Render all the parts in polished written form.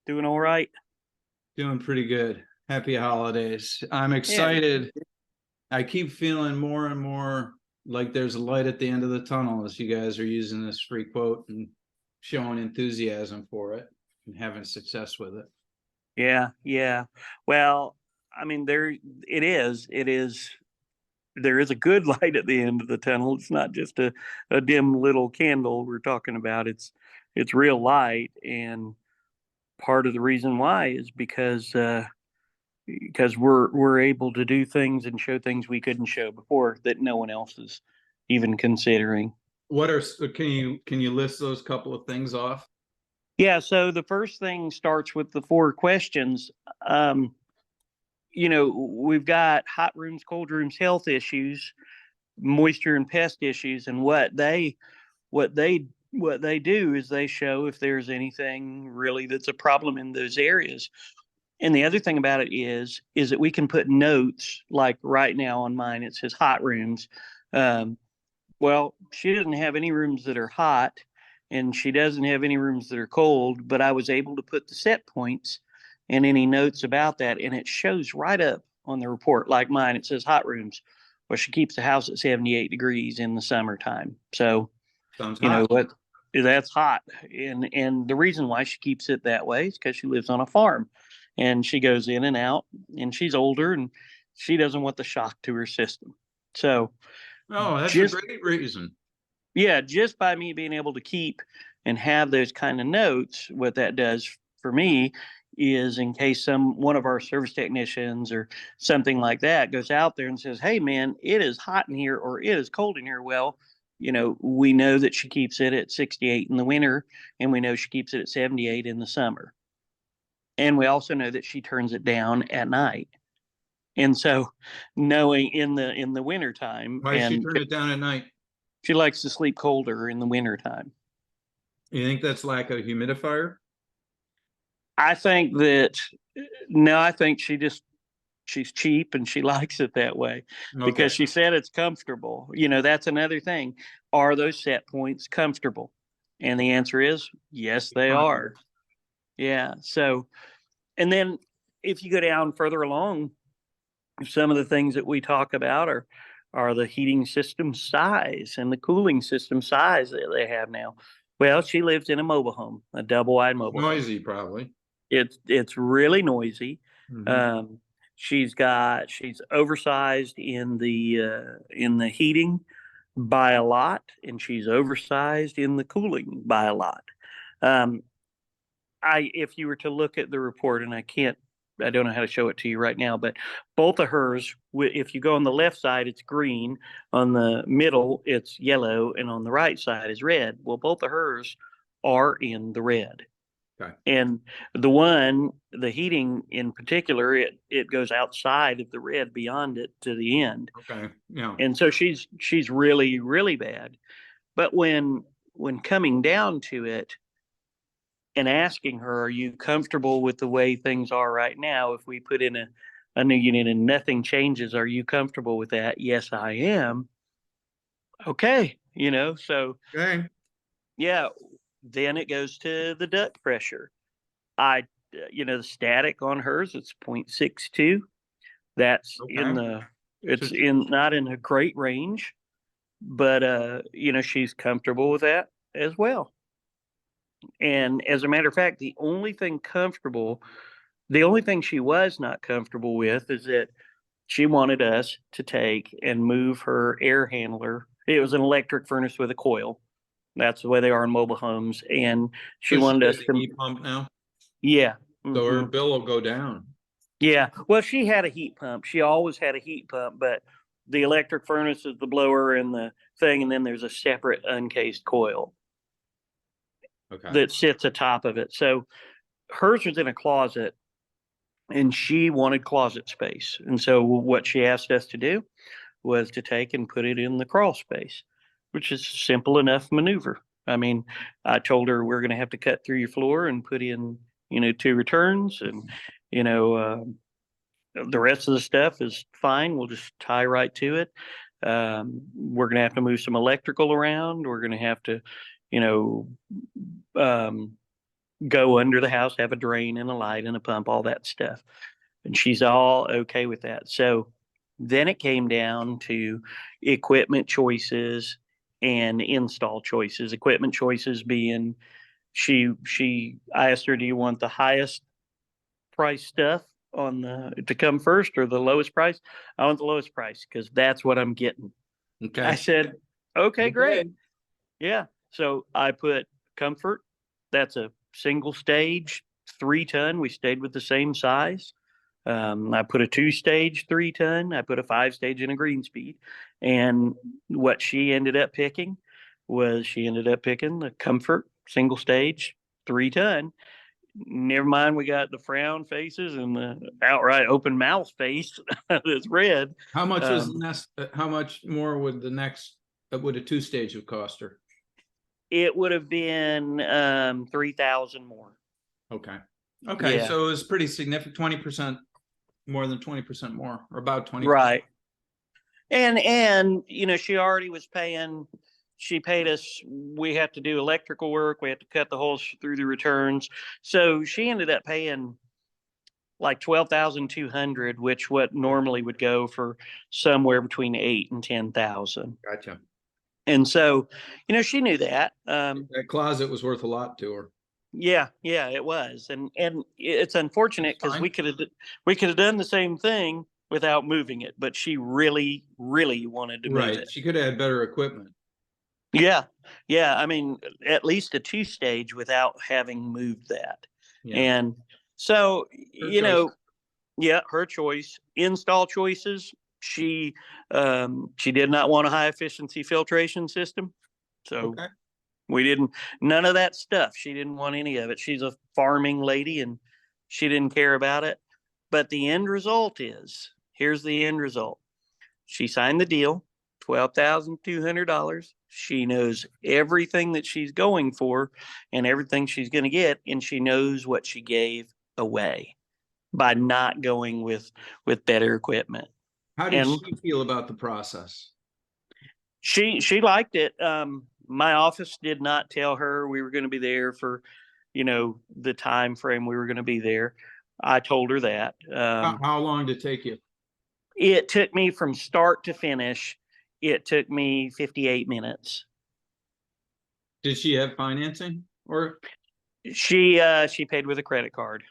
Doing all right? Doing pretty good. Happy holidays. I'm Yeah. excited. I keep feeling more and more like there's a light at the end of the tunnel as you guys are using this free quote and showing enthusiasm for it and having success with it. Yeah. Yeah. Well, I mean, there it is. It is. There is a good light at the end of the tunnel. It's not just a dim little candle we're talking about. It's real light, and part of the reason why is because we're able to do things and show things we couldn't show before that no one else is even considering. What are can you list those couple of things off? Yeah, so the first thing starts with the four questions. Um, we've got hot rooms, cold rooms, health issues, moisture and pest issues, and what they what they do is they show if there's anything really that's a problem in those areas. And the other thing about it is that we can put notes like right now on mine it says hot rooms. Um, Well, she doesn't have any rooms that are hot and she doesn't have any rooms that are cold, but I was able to put the set points and any notes about that, and it shows right up on the report. Like mine, it says hot rooms. Well, she keeps the house at 78 degrees in the summertime. So, Sounds you know hot. what? That's hot. And the reason why she keeps it that way is because she lives on a farm and she goes in and out and she's older and she doesn't want the shock to her system. So Oh, that's a just great reason. yeah, just by me being able to keep and have those kind of notes, what that does for me is in case one of our service technicians or something like that goes out there and says, "Hey man, it is hot in here or it is cold in here." Well, we know that she keeps it at 68 in the winter and we know she keeps it at 78 in the summer. And we also know that she turns it down at night. And so knowing in the winter time, Why does she and turn it down at night? she likes to sleep colder in the winter time. You think that's lack of humidifier? I think that no, I think she's cheap and she likes it that way Okay. because she said it's comfortable. That's another thing. Are those set points comfortable? And the answer is yes, they are. Yeah. So, and then if you go down further along, some of the things that we talk about are the heating system size and the cooling system size that they have now. Well, she lives in a mobile home, a double wide mobile home. Noisy, probably. It's really noisy. Mhm. Um, she's oversized in the heating by a lot, and she's oversized in the cooling by a lot. Um, if you were to look at the report, and I don't know how to show it to you right now, but both of hers, if you go on the left side, it's green, on the middle, it's yellow, and on the right side is red. Well, both of hers are in the red. Okay. And the heating in particular, it goes outside of the red beyond it to the end. Okay. Yeah. And so she's really, really bad. But when coming down to it and asking her, are you comfortable with the way things are right now? If we put in a new unit and nothing changes, are you comfortable with that? Yes, I am. Okay. So Okay. yeah, then it goes to the duct pressure. The static on hers, it's 0.62. That's Okay. So it's in not in a great range, but she's comfortable with that as well. And as a matter of fact, the only thing she was not comfortable with is that she wanted us to take and move her air handler. It was an electric furnace with a coil. That's the way they are in mobile homes. And she she wanted has us a to, heat pump now, yeah. so her Hmm. bill will go down. Yeah. Well, she had a heat pump. She always had a heat pump, but the electric furnace is the blower and the thing, and then there's a separate uncased coil Okay. that sits atop of it. So hers was in a closet and she wanted closet space. And so what she asked us to do was to take and put it in the crawl space, which is a simple enough maneuver. I mean, I told her we're going to have to cut through your floor and put in, two returns and, you know, uh, the rest of the stuff is fine. We'll just tie right to it. We're going to have to move some electrical around. We're going to have to, you know, um, go under the house, have a drain and a light and a pump, all that stuff. And she's all okay with that. So then it came down to equipment choices and install choices. Equipment choices being I asked her, do you want the highest price stuff on the to come first or the lowest price? I want the lowest price because that's what I'm getting. Okay. I said, okay, great. Yeah. So I put comfort. That's a single stage 3-ton. We stayed with the same size. I put a 2-stage 3-ton. I put a 5-stage and a green speed. And what she ended up picking the comfort single stage 3-ton. Never mind, we got the frown faces and the outright open mouth face that's red. How much was the next? How much more would the next? Would a 2-stage have cost her? It would have been 3,000 more. Okay. Okay. Yeah. So it was pretty significant. 20% more than 20% more, or about 20. Right. And she already was paying. She paid us. We had to do electrical work. We had to cut the holes through the returns. So she ended up paying like 12,200, which what normally would go for somewhere between 8 and 10,000. Gotcha. And so, she knew that. That closet was worth a lot to her. Yeah, it was, and it's unfortunate because we could have done the same thing without moving it, but she really, really wanted to move it. She could have had better equipment. Yeah. I mean, at least a 2-stage without having moved that. Yeah. And so, choice. Yeah, her choice. Install choices. She did not want a high efficiency filtration system. So none of that stuff. She didn't want any of it. She's a farming lady and she didn't care about it. But the end result here's the end result. She signed the deal, $12,200. She knows everything that she's going for and everything she's going to get. And she knows what she gave away by not going with better equipment. How did she feel about the process? She liked it. My office did not tell her we were going to be there for, the time frame we were going to be there. I told her that. How long did it take you? It took me from start to finish. It took me 58 minutes. Did she have financing or? She paid with a credit card.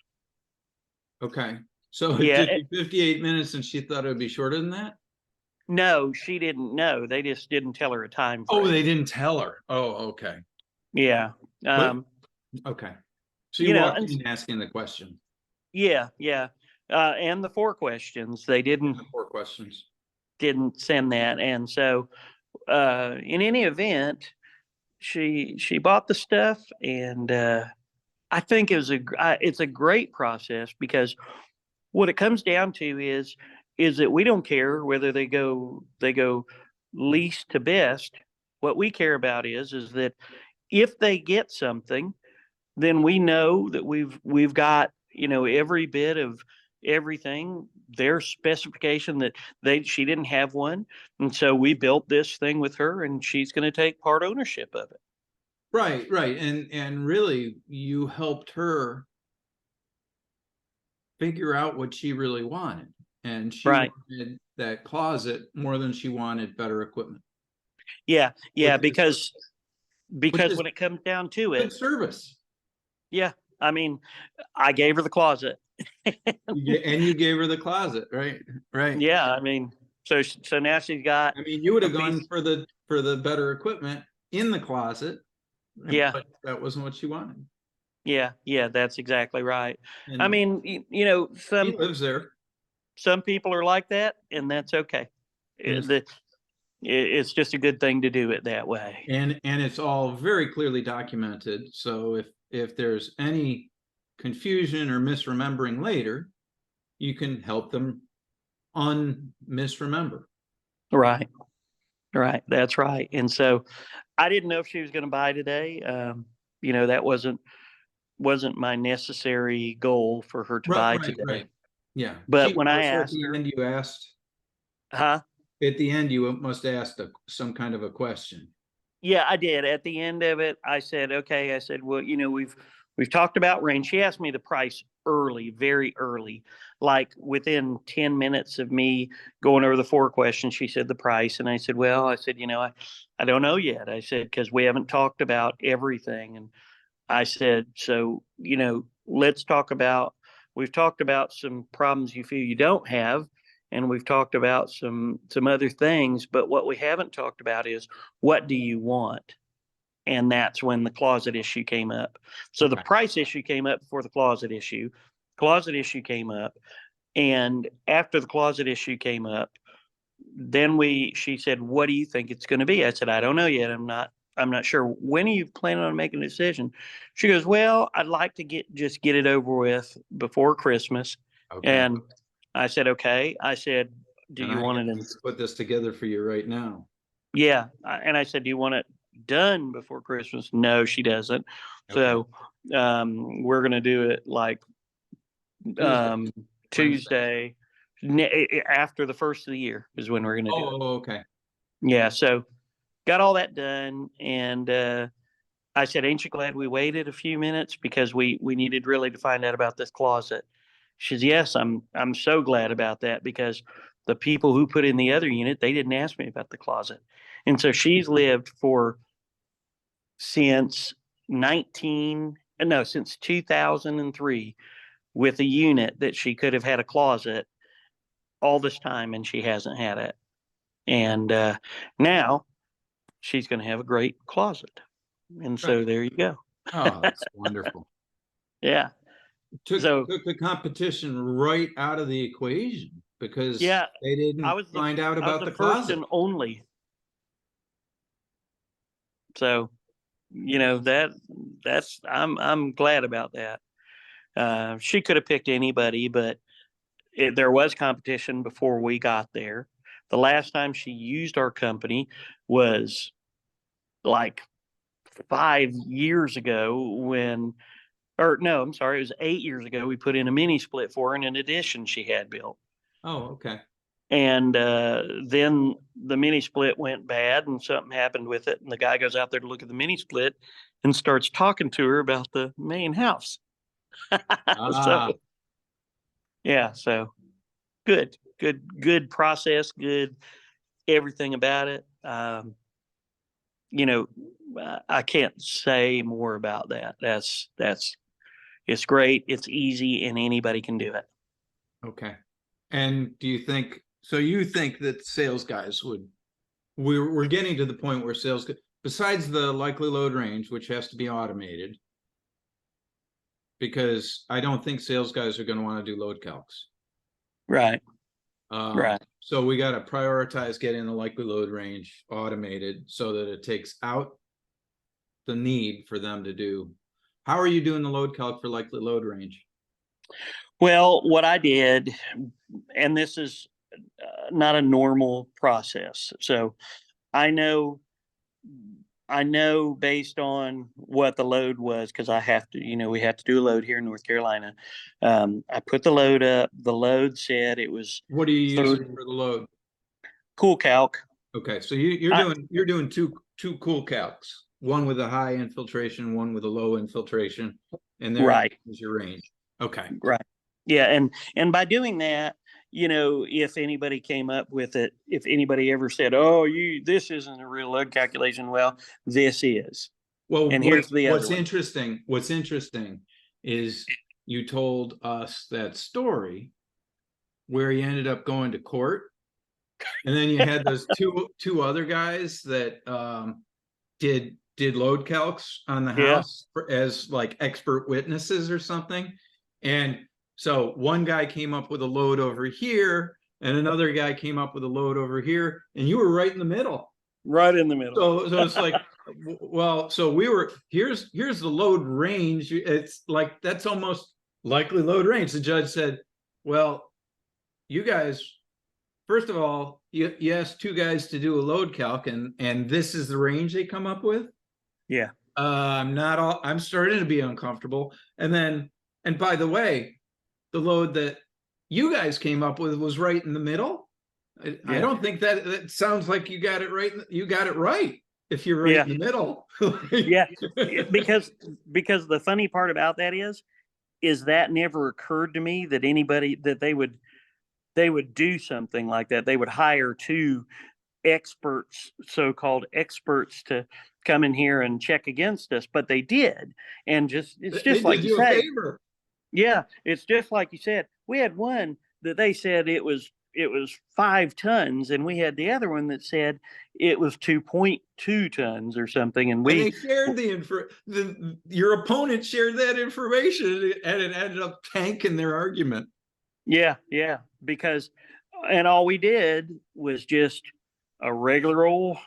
Okay. So it took you 58 minutes and she thought it would be shorter than that? No, she didn't know. They just didn't tell her a time frame. Oh, they didn't tell her. Oh, okay. Yeah. Okay. So you walked in asking the question. Yeah. And the 4 questions. They didn't. 4 questions. Didn't send that. And so in any event, she bought the stuff, and I think it's a great process because what it comes down to is that we don't care whether they go least to best. What we care about is that if they get something, then we know that we've got every bit of everything, their specification that she didn't have one, and so we built this thing with her, and she's going to take part ownership of it. Right, and really, you helped her figure out what she really wanted, and she wanted that closet more than she wanted better equipment. Yeah, because when it comes down to it, good service. Yeah, I mean, I gave her the closet. And you gave her the closet, right? Yeah, I mean, so now she's got. I mean, you would have gone for the better equipment in the closet. Yeah, but that wasn't what she wanted. Yeah, that's exactly right. And I mean, she lives there. Some people are like that, and that's okay. It's just a good thing to do it that way. And it's all very clearly documented. So if there's any confusion or misremembering later, you can help them misremember. Right. That's right. And so I didn't know if she was going to buy today. That wasn't my necessary goal for her to buy today. Right. Yeah. But when I asked her, you asked, huh? At the end, you must have asked some kind of a question. Yeah, I did. At the end of it, I said, okay. I said, well, We've talked about range. She asked me the price early, very early, like within 10 minutes of me going over the 4 questions. She said the price. And I said, well, I said, I don't know yet. I said, because we haven't talked about everything. And I said, so, let's talk about, we've talked about some problems you feel you don't have. And we've talked about some other things, but what we haven't talked about is, what do you want? And that's when the closet issue came up. So the price issue came up before the closet issue. Closet issue came up, and after the closet issue came up, then she said, "What do you think it's going to be?" I said, "I don't know yet. I'm not sure. When are you planning on making a decision?" She goes, "Well, I'd like to get it over with before Christmas." Okay. And I said, "Okay." I said, "Do you want it in?" Put this together for you right now. Yeah, and I said, "Do you want it done before Christmas?" No, she doesn't. Okay. So we're gonna do it like Tuesday after the first of the year is when we're gonna do it. Oh, okay. Yeah, so got all that done, and I said, "Ain't you glad we waited a few minutes because we needed really to find out about this closet?" She says, "Yes, I'm so glad about that because the people who put in the other unit, they didn't ask me about the closet." And so she's lived since 2003 with a unit that she could have had a closet all this time, and she hasn't had it. And now she's going to have a great closet. And so there you go. Oh, that's wonderful. Yeah. Took the competition right out of the equation because they didn't find out about the closet. First and only. So, that's I'm glad about that. She could have picked anybody, but there was competition before we got there. The last time she used our company was like 5 years ago I'm sorry, it was 8 years ago. We put in a mini split for her in an addition she had built. Oh, okay. And then the mini split went bad and something happened with it. And the guy goes out there to look at the mini split and starts talking to her about the main house. So, yeah, so good process, good everything about it. I can't say more about that. It's great. It's easy and anybody can do it. Okay. And do you think that sales guys we're getting to the point where besides the likely load range, which has to be automated, because I don't think sales guys are going to want to do load calcs. Right. Right. So we got to prioritize getting the likely load range automated so that it takes out the need for them to do. How are you doing the load calc for likely load range? Well, what I did, and this is not a normal process. So I know based on what the load was, because I have to, we have to do a load here in North Carolina. I put the load up. The load said it was. What are you using for the load? Cool calc. Okay, so you're doing two cool calcs, one with a high infiltration, one with a low infiltration, and there is your range. Okay. Right. Yeah, and by doing that, if anybody came up with it, if anybody ever said, "Oh, this isn't a real load calculation," well, this is. Well, and here's the other what's one. interesting. What's interesting is you told us that story where you ended up going to court, and then you had those two other guys that did load calcs on the house as like expert witnesses or something, and so one guy came up with a load over here, and another guy came up with a load over here, and you were right in the middle. Right in the middle. So it's like, well, so we were here's the load range. It's like that's almost likely load range. The judge said, "Well, you guys, first of all, you asked two guys to do a load calc, and this is the range they come up with." Yeah. I'm starting to be uncomfortable. And by the way, the load that you guys came up with was right in the middle. I don't think that sounds like you got it right. You got it right. if you're right in the middle. Yeah, because the funny part about that is that never occurred to me that anybody that they would do something like that. They would hire two experts, so-called experts, to come in here and check against us, but they did. And it's They just like did you you a say. favor. Yeah, it's just like you said. We had one that they said it was 5 tons, and we had the other one that said it was 2.2 tons or something. And they shared your opponent shared that information, and it ended up tanking their argument. Yeah, because, and all we did was just a regular old,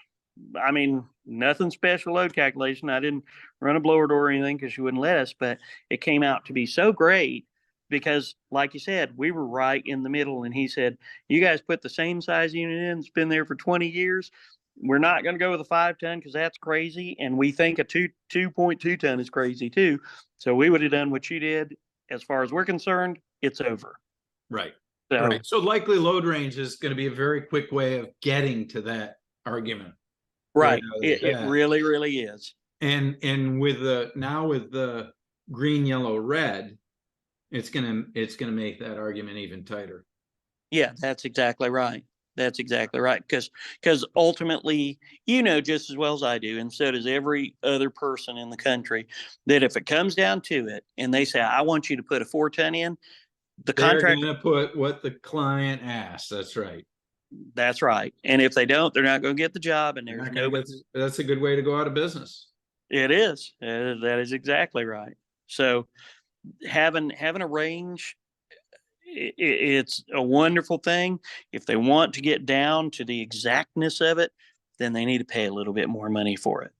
I mean, nothing special load calculation. I didn't run a blower door or anything because she wouldn't let us, but it came out to be so great because, like you said, we were right in the middle. And he said, you guys put the same size unit in, it's been there for 20 years. We're not going to go with a 5-ton because that's crazy. And we think a 2.2 ton is crazy too. So we would have done what you did. As far as we're concerned, it's over. Right. So, right. So likely load range is going to be a very quick way of getting to that argument. right. It really, really is. And with the green, yellow, red, it's gonna make that argument even tighter. Yeah, that's exactly right. That's exactly right. Because ultimately, you know just as well as I do, and so does every other person in the country, that if it comes down to it, and they say, "I want you to put a 4-ton in," the They're contractor, going to put what the client asks. That's right. that's right. And if they don't, they're not going to get the job, and there's nobody. That's a good way to go out of business. It is. That is exactly right. So having a range, it's a wonderful thing. If they want to get down to the exactness of it, then they need to pay a little bit more money for it.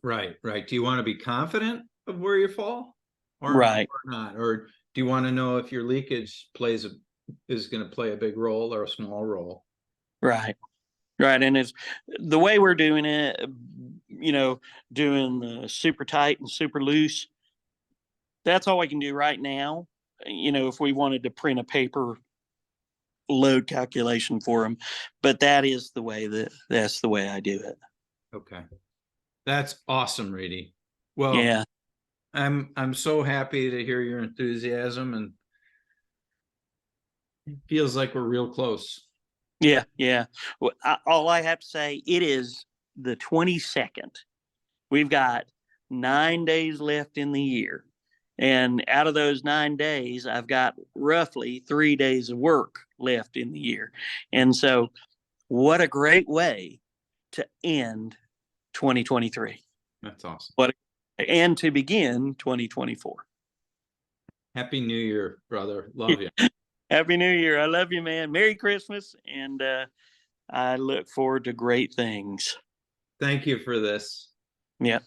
Right. Do you want to be confident of where you fall, or not, or do you want to know if your leakage is going to play a big role or a small role? Right. And it's the way we're doing it, doing the super tight and super loose. That's all I can do right now. If we wanted to print a paper load calculation for them, but that's the way I do it. Okay. That's awesome, Reedie. Well, yeah, I'm so happy to hear your enthusiasm, and it feels like we're real close. Yeah. Well, all I have to say, it is the 22nd. We've got 9 days left in the year. And out of those 9 days, I've got roughly 3 days of work left in the year. And so what a great way to end 2023. That's awesome. And to begin 2024. Happy New Year, brother. Love you. Happy New Year. I love you, man. Merry Christmas. And I look forward to great things. Thank you for this. Yeah.